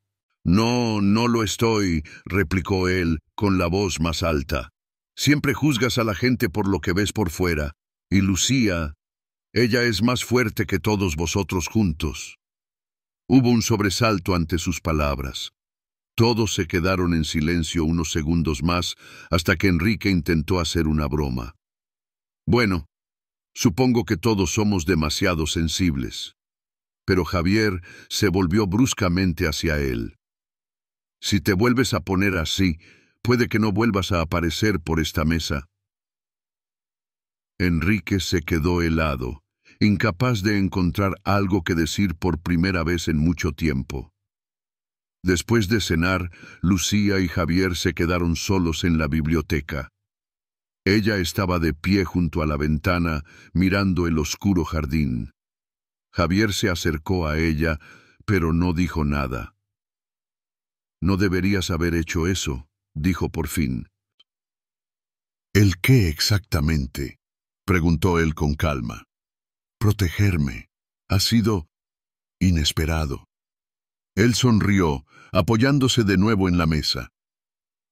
No, no lo estoy, replicó él, con la voz más alta. Siempre juzgas a la gente por lo que ves por fuera. Y Lucía, ella es más fuerte que todos vosotros juntos. Hubo un sobresalto ante sus palabras. Todos se quedaron en silencio unos segundos más hasta que Enrique intentó hacer una broma. Bueno, supongo que todos somos demasiado sensibles. Pero Javier se volvió bruscamente hacia él. Si te vuelves a poner así, puede que no vuelvas a aparecer por esta mesa. Enrique se quedó helado, incapaz de encontrar algo que decir por primera vez en mucho tiempo. Después de cenar, Lucía y Javier se quedaron solos en la biblioteca. Ella estaba de pie junto a la ventana, mirando el oscuro jardín. Javier se acercó a ella, pero no dijo nada. No deberías haber hecho eso, dijo por fin. ¿El qué exactamente?, preguntó él con calma. Protegerme. Ha sido inesperado. Él sonrió, apoyándose de nuevo en la mesa.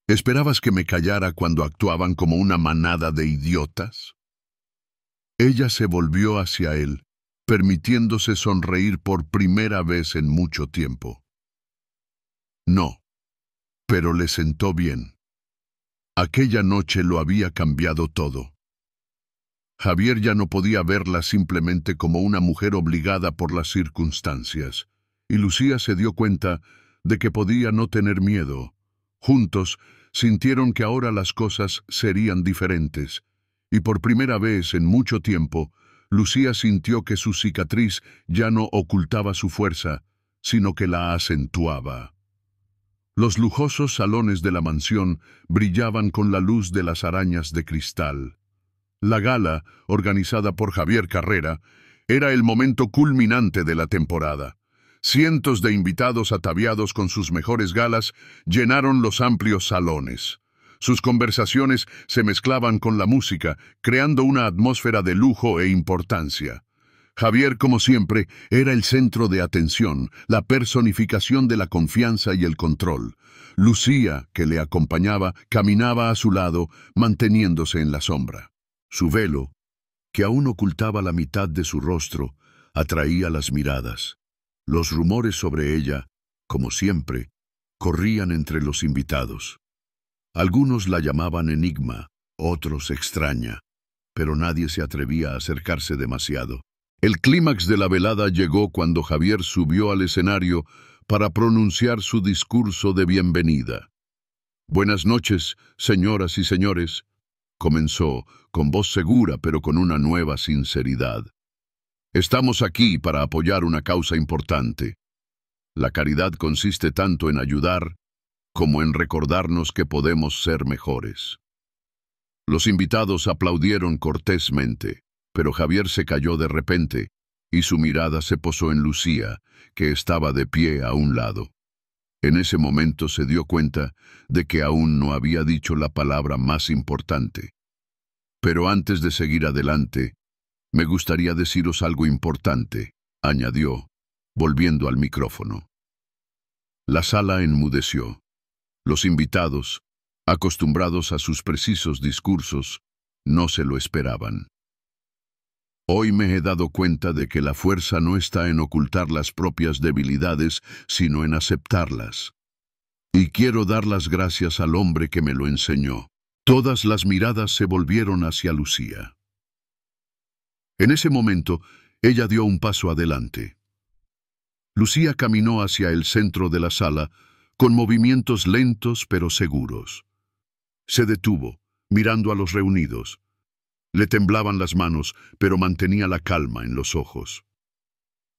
¿Esperabas que me callara cuando actuaban como una manada de idiotas? Ella se volvió hacia él, permitiéndose sonreír por primera vez en mucho tiempo. No, pero le sentó bien. Aquella noche lo había cambiado todo. Javier ya no podía verla simplemente como una mujer obligada por las circunstancias, y Lucía se dio cuenta de que podía no tener miedo. Juntos sintieron que ahora las cosas serían diferentes, y por primera vez en mucho tiempo, Lucía sintió que su cicatriz ya no ocultaba su fuerza, sino que la acentuaba. Los lujosos salones de la mansión brillaban con la luz de las arañas de cristal. La gala, organizada por Javier Carrera, era el momento culminante de la temporada. Cientos de invitados ataviados con sus mejores galas llenaron los amplios salones. Sus conversaciones se mezclaban con la música, creando una atmósfera de lujo e importancia. Javier, como siempre, era el centro de atención, la personificación de la confianza y el control. Lucía, que le acompañaba, caminaba a su lado, manteniéndose en la sombra. Su velo, que aún ocultaba la mitad de su rostro, atraía las miradas. Los rumores sobre ella, como siempre, corrían entre los invitados. Algunos la llamaban enigma, otros extraña, pero nadie se atrevía a acercarse demasiado. El clímax de la velada llegó cuando Javier subió al escenario para pronunciar su discurso de bienvenida. Buenas noches, señoras y señores, comenzó, con voz segura pero con una nueva sinceridad. Estamos aquí para apoyar una causa importante. La caridad consiste tanto en ayudar como en recordarnos que podemos ser mejores. Los invitados aplaudieron cortésmente, pero Javier se calló de repente y su mirada se posó en Lucía, que estaba de pie a un lado. En ese momento se dio cuenta de que aún no había dicho la palabra más importante. Pero antes de seguir adelante, me gustaría deciros algo importante, añadió, volviendo al micrófono. La sala enmudeció. Los invitados, acostumbrados a sus precisos discursos, no se lo esperaban. Hoy me he dado cuenta de que la fuerza no está en ocultar las propias debilidades, sino en aceptarlas. Y quiero dar las gracias al hombre que me lo enseñó. Todas las miradas se volvieron hacia Lucía. En ese momento, ella dio un paso adelante. Lucía caminó hacia el centro de la sala, con movimientos lentos pero seguros. Se detuvo, mirando a los reunidos. Le temblaban las manos, pero mantenía la calma en los ojos.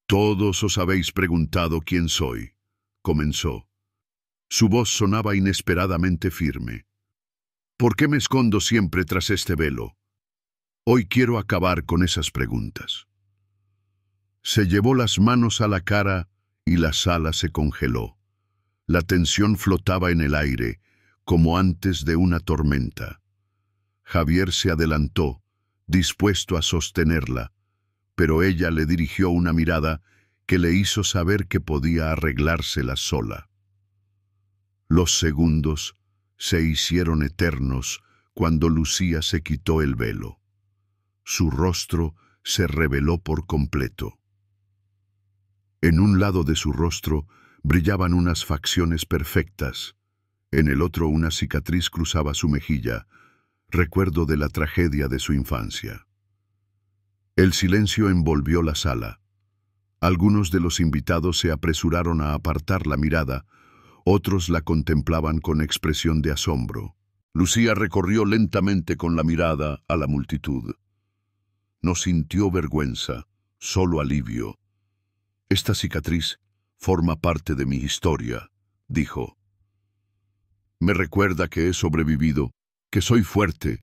«Todos os habéis preguntado quién soy», comenzó. Su voz sonaba inesperadamente firme. «¿Por qué me escondo siempre tras este velo? Hoy quiero acabar con esas preguntas». Se llevó las manos a la cara y la sala se congeló. La tensión flotaba en el aire, como antes de una tormenta. Javier se adelantó, dispuesto a sostenerla, pero ella le dirigió una mirada que le hizo saber que podía arreglársela sola. Los segundos se hicieron eternos cuando Lucía se quitó el velo. Su rostro se reveló por completo. En un lado de su rostro brillaban unas facciones perfectas. En el otro una cicatriz cruzaba su mejilla, recuerdo de la tragedia de su infancia. El silencio envolvió la sala. Algunos de los invitados se apresuraron a apartar la mirada, otros la contemplaban con expresión de asombro. Lucía recorrió lentamente con la mirada a la multitud. No sintió vergüenza, solo alivio. «Esta cicatriz forma parte de mi historia», dijo. «Me recuerda que he sobrevivido, que soy fuerte.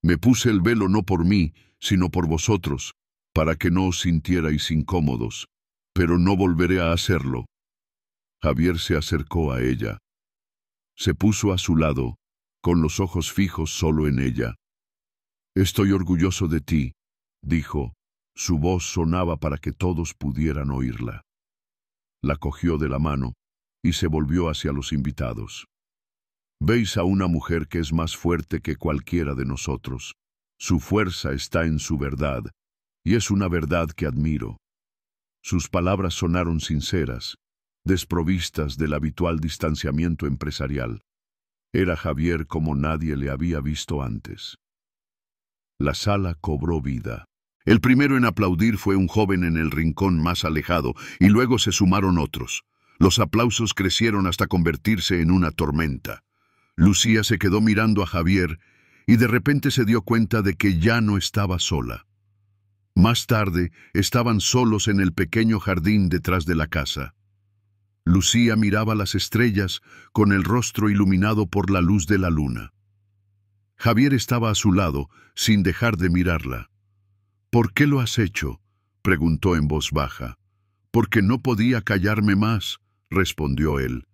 Me puse el velo no por mí, sino por vosotros, para que no os sintierais incómodos, pero no volveré a hacerlo». Javier se acercó a ella. Se puso a su lado, con los ojos fijos solo en ella. «Estoy orgulloso de ti», dijo. Su voz sonaba para que todos pudieran oírla. La cogió de la mano y se volvió hacia los invitados. «Veis a una mujer que es más fuerte que cualquiera de nosotros. Su fuerza está en su verdad, y es una verdad que admiro». Sus palabras sonaron sinceras, desprovistas del habitual distanciamiento empresarial. Era Javier como nadie le había visto antes. La sala cobró vida. El primero en aplaudir fue un joven en el rincón más alejado, y luego se sumaron otros. Los aplausos crecieron hasta convertirse en una tormenta. Lucía se quedó mirando a Javier y de repente se dio cuenta de que ya no estaba sola. Más tarde estaban solos en el pequeño jardín detrás de la casa. Lucía miraba las estrellas con el rostro iluminado por la luz de la luna. Javier estaba a su lado, sin dejar de mirarla. «¿Por qué lo has hecho?», preguntó en voz baja. «Porque no podía callarme más», respondió él.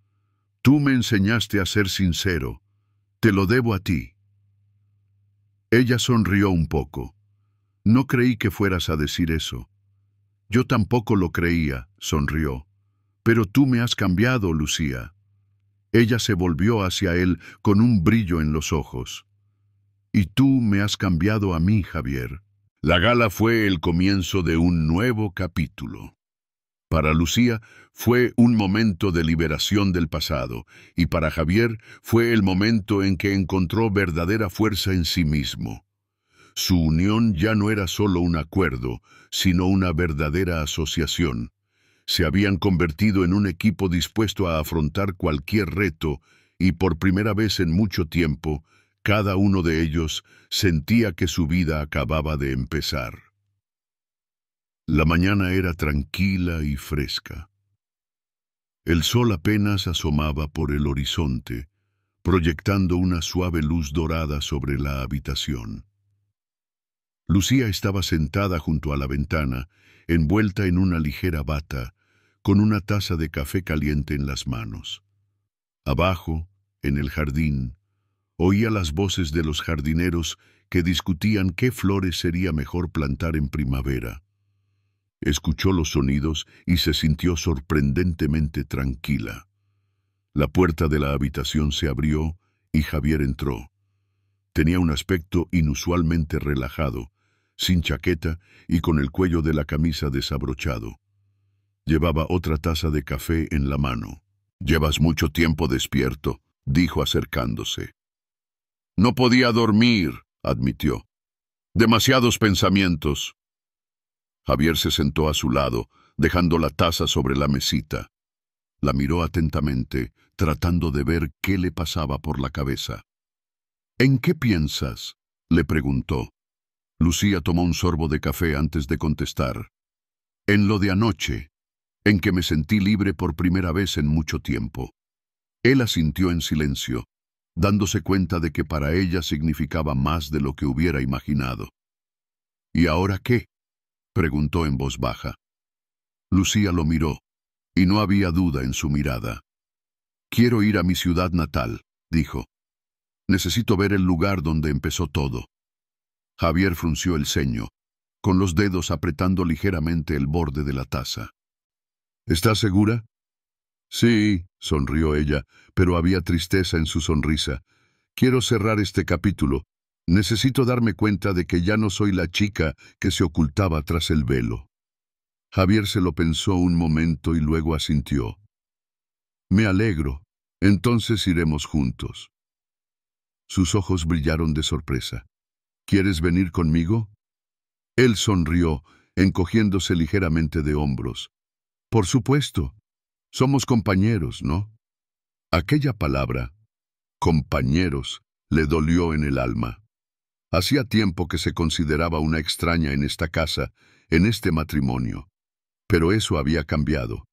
«Tú me enseñaste a ser sincero. Te lo debo a ti». Ella sonrió un poco. «No creí que fueras a decir eso». «Yo tampoco lo creía», sonrió. «Pero tú me has cambiado, Lucía». Ella se volvió hacia él con un brillo en los ojos. «Y tú me has cambiado a mí, Javier». La gala fue el comienzo de un nuevo capítulo. Para Lucía fue un momento de liberación del pasado, y para Javier fue el momento en que encontró verdadera fuerza en sí mismo. Su unión ya no era solo un acuerdo, sino una verdadera asociación. Se habían convertido en un equipo dispuesto a afrontar cualquier reto, y por primera vez en mucho tiempo, cada uno de ellos sentía que su vida acababa de empezar. La mañana era tranquila y fresca. El sol apenas asomaba por el horizonte, proyectando una suave luz dorada sobre la habitación. Lucía estaba sentada junto a la ventana, envuelta en una ligera bata, con una taza de café caliente en las manos. Abajo, en el jardín, oía las voces de los jardineros que discutían qué flores sería mejor plantar en primavera. Escuchó los sonidos y se sintió sorprendentemente tranquila. La puerta de la habitación se abrió y Javier entró. Tenía un aspecto inusualmente relajado, sin chaqueta y con el cuello de la camisa desabrochado. Llevaba otra taza de café en la mano. Llevas mucho tiempo despierto, dijo acercándose. No podía dormir, admitió. Demasiados pensamientos. Javier se sentó a su lado, dejando la taza sobre la mesita. La miró atentamente, tratando de ver qué le pasaba por la cabeza. ¿En qué piensas?, le preguntó. Lucía tomó un sorbo de café antes de contestar. En lo de anoche, en que me sentí libre por primera vez en mucho tiempo. Él asintió en silencio, dándose cuenta de que para ella significaba más de lo que hubiera imaginado. ¿Y ahora qué?, preguntó en voz baja. Lucía lo miró, y no había duda en su mirada. Quiero ir a mi ciudad natal, dijo. Necesito ver el lugar donde empezó todo. Javier frunció el ceño, con los dedos apretando ligeramente el borde de la taza. ¿Estás segura? Sí, sonrió ella, pero había tristeza en su sonrisa. Quiero cerrar este capítulo. Necesito darme cuenta de que ya no soy la chica que se ocultaba tras el velo. Javier se lo pensó un momento y luego asintió. Me alegro. Entonces iremos juntos. Sus ojos brillaron de sorpresa. ¿Quieres venir conmigo? Él sonrió, encogiéndose ligeramente de hombros. Por supuesto. Somos compañeros, ¿no? Aquella palabra, compañeros, le dolió en el alma. Hacía tiempo que se consideraba una extraña en esta casa, en este matrimonio. Pero eso había cambiado.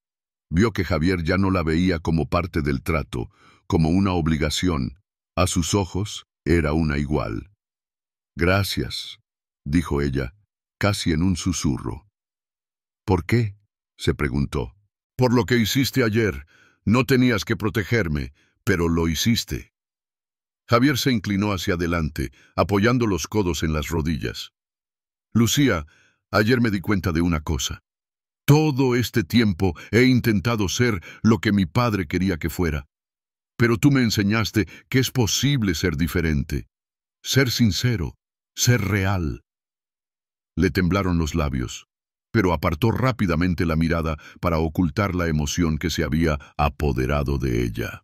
Vio que Javier ya no la veía como parte del trato, como una obligación. A sus ojos era una igual. Gracias, dijo ella, casi en un susurro. ¿Por qué?, se preguntó. Por lo que hiciste ayer. No tenías que protegerme, pero lo hiciste. Javier se inclinó hacia adelante, apoyando los codos en las rodillas. Lucía, ayer me di cuenta de una cosa. Todo este tiempo he intentado ser lo que mi padre quería que fuera. Pero tú me enseñaste que es posible ser diferente. Ser sincero, ser real. Le temblaron los labios, pero apartó rápidamente la mirada para ocultar la emoción que se había apoderado de ella.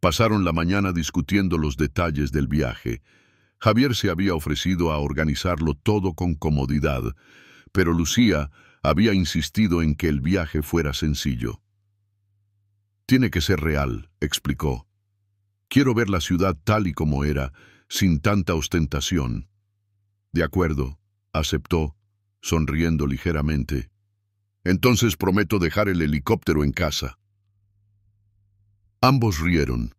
Pasaron la mañana discutiendo los detalles del viaje. Javier se había ofrecido a organizarlo todo con comodidad, pero Lucía había insistido en que el viaje fuera sencillo. Tiene que ser real, explicó. Quiero ver la ciudad tal y como era, sin tanta ostentación. De acuerdo, aceptó, sonriendo ligeramente. Entonces prometo dejar el helicóptero en casa. Ambos rieron,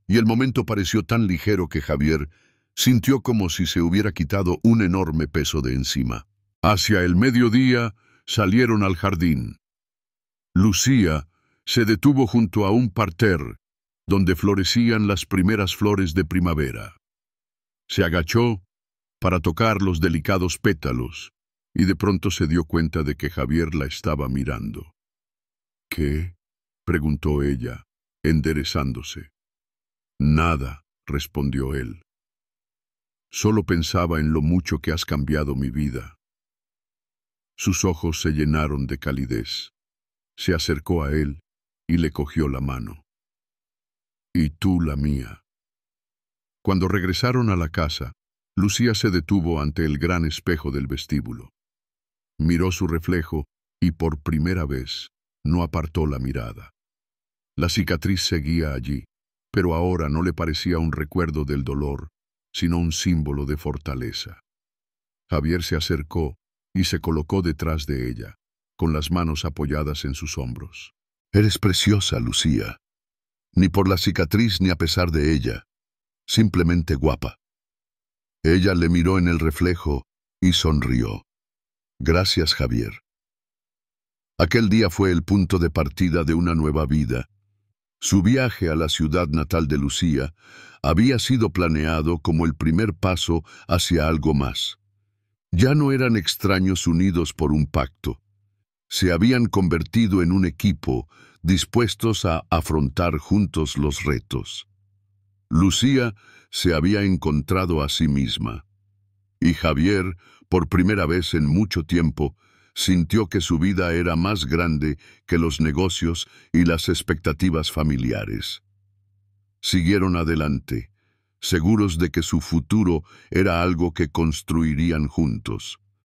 y el momento pareció tan ligero que Javier sintió como si se hubiera quitado un enorme peso de encima. Hacia el mediodía salieron al jardín. Lucía se detuvo junto a un parterre donde florecían las primeras flores de primavera. Se agachó para tocar los delicados pétalos y de pronto se dio cuenta de que Javier la estaba mirando. ¿Qué?, preguntó ella, enderezándose. Nada, respondió él. Solo pensaba en lo mucho que has cambiado mi vida. Sus ojos se llenaron de calidez. Se acercó a él y le cogió la mano. Y tú la mía. Cuando regresaron a la casa, Lucía se detuvo ante el gran espejo del vestíbulo. Miró su reflejo y por primera vez no apartó la mirada. La cicatriz seguía allí, pero ahora no le parecía un recuerdo del dolor, sino un símbolo de fortaleza. Javier se acercó y se colocó detrás de ella, con las manos apoyadas en sus hombros. Eres preciosa, Lucía. Ni por la cicatriz ni a pesar de ella. Simplemente guapa. Ella le miró en el reflejo y sonrió. Gracias, Javier. Aquel día fue el punto de partida de una nueva vida. Su viaje a la ciudad natal de Lucía había sido planeado como el primer paso hacia algo más. Ya no eran extraños unidos por un pacto. Se habían convertido en un equipo dispuestos a afrontar juntos los retos. Lucía se había encontrado a sí misma, y Javier, por primera vez en mucho tiempo, Sintió que su vida era más grande que los negocios y las expectativas familiares. Siguieron adelante, seguros de que su futuro era algo que construirían juntos.